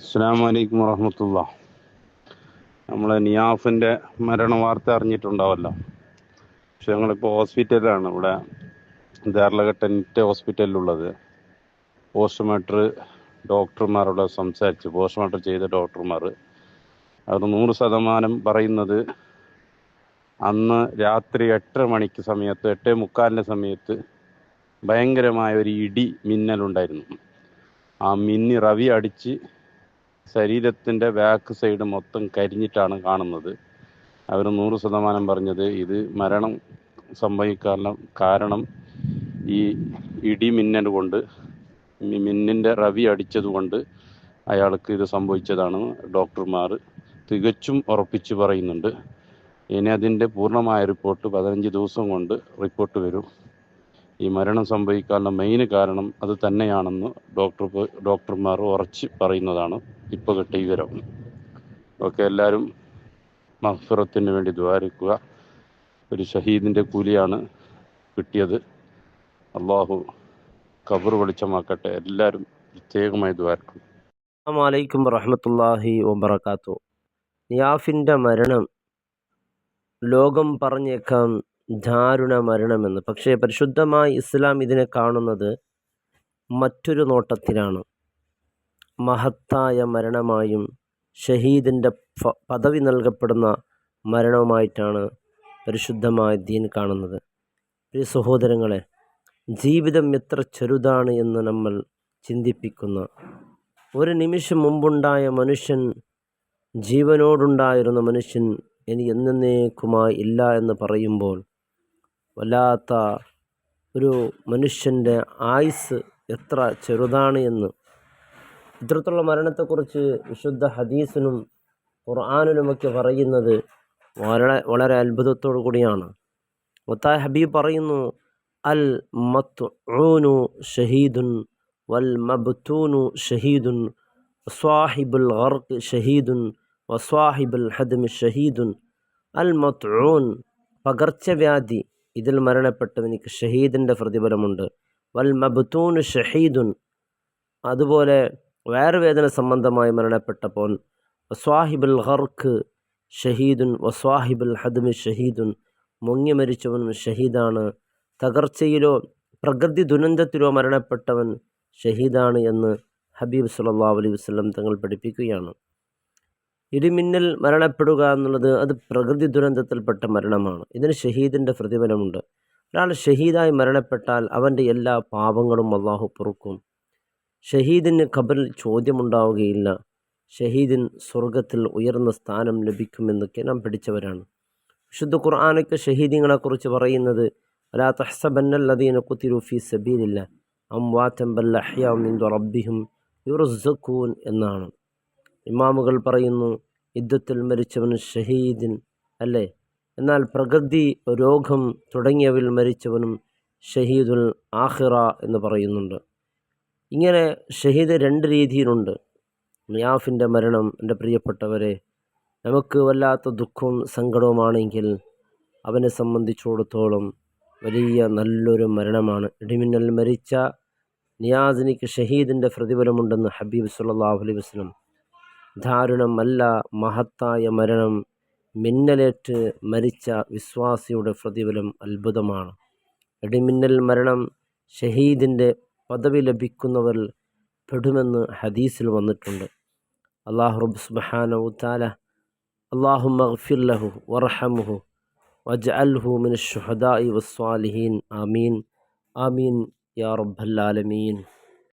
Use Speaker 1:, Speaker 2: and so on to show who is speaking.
Speaker 1: അസ്സലാമു അലൈക്കും വറഹ്മത്തുള്ളാഹി. നമ്മളെ നിയാഫിൻ്റെ മരണ വാർത്ത അറിഞ്ഞിട്ടുണ്ടാവല്ലോ. പക്ഷെ ഞങ്ങളിപ്പോൾ ഹോസ്പിറ്റലിലാണ്, ഇവിടെ ദേർലഘട്ട ഹോസ്പിറ്റലിലുള്ളത്. പോസ്റ്റ്മോർട്ടർ ഡോക്ടർമാരോട് സംസാരിച്ചു. പോസ്റ്റ്മോർട്ടം ചെയ്ത ഡോക്ടർമാർ അത് 100% പറയുന്നത് അന്ന് രാത്രി 8:30 മണിക്ക് സമയത്ത് 8:45 സമയത്ത് ഭയങ്കരമായ ഒരു ഇടി മിന്നലുണ്ടായിരുന്നു. ആ മിന്നി റവി അടിച്ച് ശരീരത്തിൻ്റെ ബാക്ക് സൈഡ് മൊത്തം കരിഞ്ഞിട്ടാണ് കാണുന്നത്. അവർ 100% പറഞ്ഞത് ഇത് മരണം സംഭവിക്കാനുള്ള കാരണം ഈ ഇടിമിന്നൽ കൊണ്ട്, മിന്നിൻ്റെ റവി അടിച്ചത് കൊണ്ട് അയാൾക്ക് ഇത് സംഭവിച്ചതാണ് ഡോക്ടർമാർ തികച്ചും ഉറപ്പിച്ച് പറയുന്നുണ്ട്. ഇനി അതിൻ്റെ പൂർണ്ണമായ റിപ്പോർട്ട് 15 ദിവസം കൊണ്ട് റിപ്പോർട്ട് വരും. ഈ മരണം സംഭവിക്കാനുള്ള മെയിൻ കാരണം അത് തന്നെയാണെന്ന് ഡോക്ടർമാർ ഉറച്ച് പറയുന്നതാണ് ഇപ്പോൾ കിട്ടിയ വിവരം. ഓക്കെ, എല്ലാവരും മഗ്ഫിറത്തിന് വേണ്ടി ദ്വാരക്കുക. ഒരു ഷഹീദിൻ്റെ കൂലിയാണ് കിട്ടിയത്. അള്ളാഹു ഖബർ വെളിച്ചമാക്കട്ടെ. എല്ലാവരും പ്രത്യേകമായി ദ്വാരക്കും.
Speaker 2: അസ്സലാമു അലൈക്കും വറഹ്മത്തുള്ളാഹി വബറകാതുഹു. നിയാഫിൻ്റെ മരണം ലോകം പറഞ്ഞേക്കാം ദാരുണ മരണമെന്ന്. പക്ഷേ പരിശുദ്ധമായ ഇസ്ലാം ഇതിനെ കാണുന്നത് മറ്റൊരു നോട്ടത്തിലാണ്. മഹത്തായ മരണമായും ഷഹീദിൻ്റെ പദവി നൽകപ്പെടുന്ന മരണവുമായിട്ടാണ് പരിശുദ്ധമായ ദീൻ കാണുന്നത്. പ്രിയ സഹോദരങ്ങളെ, ജീവിതം എത്ര ചെറുതാണ് എന്ന് നമ്മൾ ചിന്തിപ്പിക്കുന്ന, ഒരു നിമിഷം മുമ്പുണ്ടായ മനുഷ്യൻ, ജീവനോടുണ്ടായിരുന്ന മനുഷ്യൻ ഇനി എന്നേക്കുമായി ഇല്ല എന്ന് പറയുമ്പോൾ വല്ലാത്ത ഒരു മനുഷ്യൻ്റെ ആയുസ് എത്ര ചെറുതാണ് എന്ന്. ഇത്തരത്തിലുള്ള മരണത്തെക്കുറിച്ച് വിശുദ്ധ ഹദീസിനും ഖുർആനിലുമൊക്കെ പറയുന്നത് വളരെ അത്ഭുതത്തോടു കൂടിയാണ്. മുത്തായ ഹബീബ് പറയുന്നു, അൽ മത്ഊനു ഷഹീദുൻ വൽ മബ്തൂനു ഷഹീദുൻ വസ്വാഹിബുൽ ഗർഖ് ഷഹീദുൻ വസ്വാഹിബുൽ ഹദ്മി ഷഹീദുൻ. അൽ മത്ഊൻ പകർച്ചവ്യാധി, ഇതിൽ മരണപ്പെട്ടവനിക്ക് ഷഹീദിൻ്റെ പ്രതിഫലമുണ്ട്. വൽ മബ്തൂനു ഷഹീദുൻ, അതുപോലെ വയറുവേദന സംബന്ധമായി മരണപ്പെട്ടപ്പോൾ വസ്വാഹിബുൽ ഗർഖ് ഷഹീദുൻ വസ്വാഹിബുൽ ഹദ്മി ഷഹീദുൻ, മുങ്ങി മരിച്ചവനും ഷഹീദാണ്. തകർച്ചയിലോ പ്രകൃതി ദുരന്തത്തിലോ മരണപ്പെട്ടവൻ ഷഹീദാണ് എന്ന് ഹബീബ് സല്ലല്ലാഹു അലൈഹി വസല്ലം തങ്ങൾ പഠിപ്പിക്കുകയാണ്. ഇടിമിന്നൽ മരണപ്പെടുക എന്നുള്ളത് അത് പ്രകൃതി ദുരന്തത്തിൽപ്പെട്ട മരണമാണ്. ഇതിന് ഷഹീദിൻ്റെ പ്രതിഫലമുണ്ട്. ഒരാൾ ഷഹീദായി മരണപ്പെട്ടാൽ അവൻ്റെ എല്ലാ പാപങ്ങളും അള്ളാഹു പൊറുക്കും. ഷഹീദിന് ഖബറിൽ ചോദ്യമുണ്ടാവുകയില്ല. ഷഹീദിന് സ്വർഗത്തിൽ ഉയർന്ന സ്ഥാനം ലഭിക്കുമെന്നൊക്കെ നാം പഠിച്ചവരാണ്. വിശുദ്ധ ഖുർആനൊക്കെ ഷഹീദിങ്ങളെക്കുറിച്ച് പറയുന്നത് വലാ തഹ്സബന്നല്ലദീന ഖുതിലു ഫീ സബീലില്ലാഹ് അംവാതൻ ബൽ അഹ്യാഉ ഇൻദ റബ്ബിഹിം യുർസഖൂൻ എന്നാണ്. ഇമാമുകൾ പറയുന്നു, യുദ്ധത്തിൽ മരിച്ചവൻ ഷഹീദിൻ അല്ലേ, എന്നാൽ പ്രകൃതി രോഗം തുടങ്ങിയവയിൽ മരിച്ചവനും ഷഹീദുൽ ആഖിറ എന്ന് പറയുന്നുണ്ട്. ഇങ്ങനെ ഷഹീദ് 2 രീതിയിലുണ്ട്. നിയാഫിൻ്റെ മരണം, എൻ്റെ പ്രിയപ്പെട്ടവരെ, നമുക്ക് വല്ലാത്ത ദുഃഖവും സങ്കടവുമാണെങ്കിൽ അവനെ സംബന്ധിച്ചിടത്തോളം വലിയ നല്ലൊരു മരണമാണ്. ഇടിമിന്നൽ മരിച്ച നിയാസിനിക്ക് ഷഹീദിൻ്റെ പ്രതിഫലമുണ്ടെന്ന് ഹബീബ് സല്ലല്ലാഹു അലൈഹി വസല്ലം. ദാരുണമല്ല, മഹത്തായ മരണം. മിന്നലേറ്റ് മരിച്ച വിശ്വാസിയുടെ പ്രതിഫലം അത്ഭുതമാണ്. ഇടിമിന്നൽ മരണം ഷഹീദിൻ്റെ പദവി ലഭിക്കുന്നവർ പെടുമെന്ന് ഹദീസിൽ വന്നിട്ടുണ്ട്. അല്ലാഹു റബ്ബ് സുബ്ഹാനഹു തആല അല്ലാഹുമ്മഗ്ഫിർ ലഹു വർഹംഹു വജ്അൽഹു മിനശ് ശുഹദാഇ വസ്സാലിഹീൻ. ആമീൻ ആമീൻ യാ റബ്ബൽ ആലമീൻ.